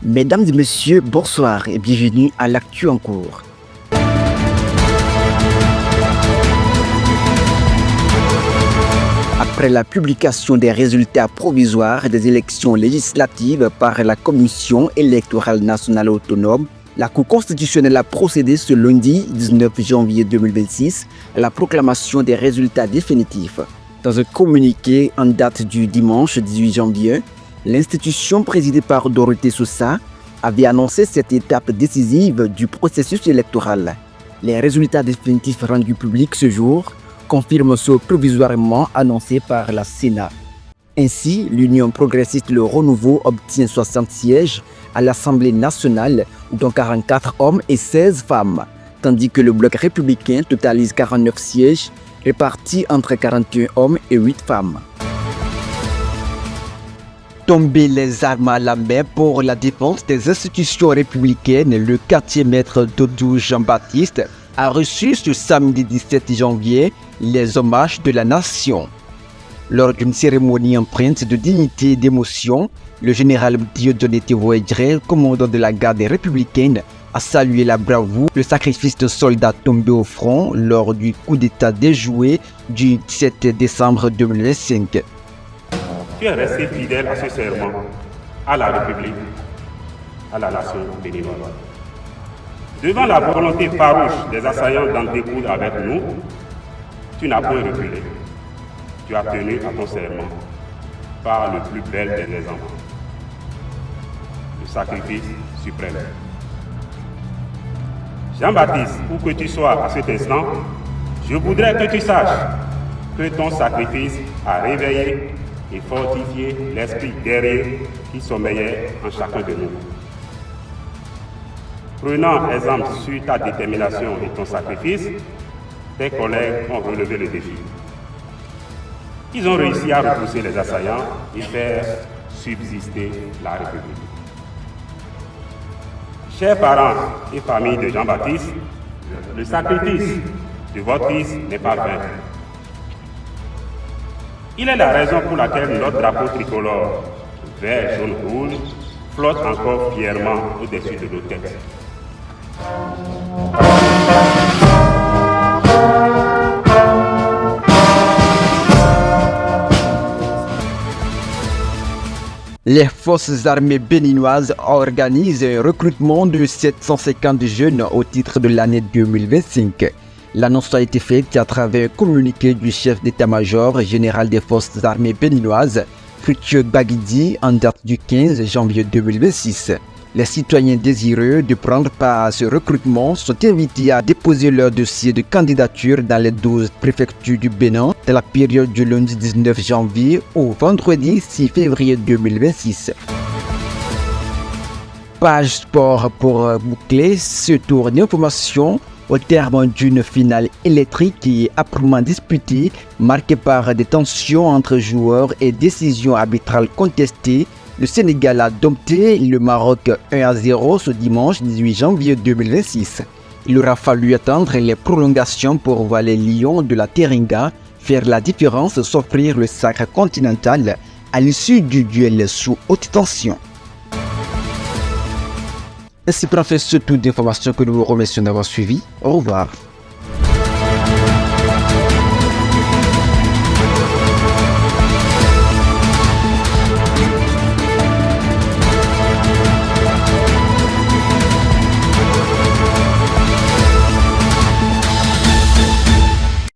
Mesdames et messieurs, bonsoir et bienvenue à l'actu en cours. Après la publication des résultats provisoires des élections législatives par la Commission électorale nationale autonome, la Cour constitutionnelle a procédé ce lundi 19 janvier 2026 à la proclamation des résultats définitifs. Dans un communiqué en date du dimanche 18 janvier, l'institution présidée par Dorothée Sousa avait annoncé cette étape décisive du processus électoral. Les résultats définitifs rendus publics ce jour confirment ceux provisoirement annoncés par la Sénat. Ainsi, l'Union progressiste Le Renouveau obtient 60 sièges à l'Assemblée nationale, dont 44 hommes et 16 femmes, tandis que le Bloc républicain totalise 49 sièges, répartis entre 41 hommes et 8 femmes. Tomber les armes à la main pour la défense des institutions républicaines, le quartier maître Dodou Jean-Baptiste a reçu ce samedi 17 janvier les hommages de la nation. Lors d'une cérémonie empreinte de dignité et d'émotion, le général Dieudonné Thévoëdré, commandant de la garde républicaine, a salué la bravoure, le sacrifice de soldats tombés au front lors du coup d'État déjoué du 17 décembre 2005. Tu es resté fidèle à ce serment, à la République, à la nation béninoise. Devant la volonté farouche des assaillants d'en découdre avec nous, tu n'as point reculé. Tu as tenu à ton serment par le plus bel des exemples, le sacrifice suprême. Jean-Baptiste, où que tu sois à cet instant, je voudrais que tu saches que ton sacrifice a réveillé et fortifié l'esprit guerrier qui sommeillait en chacun de nous. Prenant exemple sur ta détermination et ton sacrifice, tes collègues ont relevé le défi. Ils ont réussi à repousser les assaillants et faire subsister la République. Chers parents et familles de Jean-Baptiste, le sacrifice de votre fils n'est pas vain. Il est la raison pour laquelle notre drapeau tricolore, vert, jaune, rouge, flotte encore fièrement au-dessus de nos têtes. Les forces armées béninoises organisent un recrutement de 750 jeunes au titre de l'année 2025. L'annonce a été faite à travers un communiqué du chef d'état-major général des forces armées béninoises, Fructueux Baguidi, en date du 15 janvier 2026. Les citoyens désireux de prendre part à ce recrutement sont invités à déposer leur dossier de candidature dans les 12 préfectures du Bénin dans la période du lundi 19 janvier au vendredi 6 février 2026. Page sport pour boucler ce tour d'information au terme d'une finale électrique et âprement disputée, marquée par des tensions entre joueurs et décisions arbitrales contestées. Le Sénégal a dompté le Maroc 1-0 ce dimanche 18 janvier 2026. Il aura fallu attendre les prolongations pour voir les Lions de la Teranga faire la différence et s'offrir le sacre continental à l'issue du duel sous haute tension. Ainsi pour faire ce tour d'informations que nous vous remercions d'avoir suivi. Au revoir.